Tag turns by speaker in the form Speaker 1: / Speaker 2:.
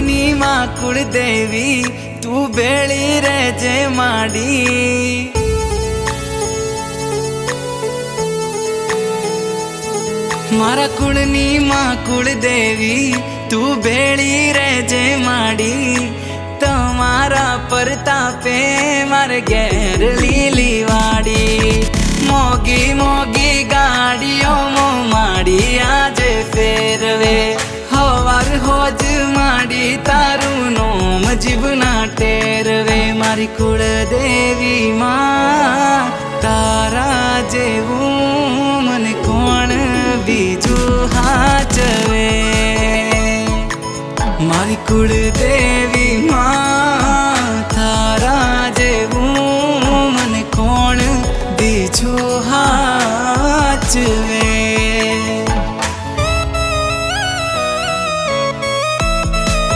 Speaker 1: कुळनी मां कुळदेवी तू बेळी रेजे माडी। मारा कुळनी मां कुळदेवी तू बेळी रेजे माडी। तमारा परतापे मारे घेर लीली वाड़ी। मोगी मोगी गाड़ियों मो माड़ी आजे फेरवे। हवार होज माड़ी तारू नोम जीवना टेरवे। मारी कुळदेवी मां तारा जेवू मने कोण बीजू हाचवे। मारी कुळदेवी मां तारा जेवू मने कोण बीजू हाचवे।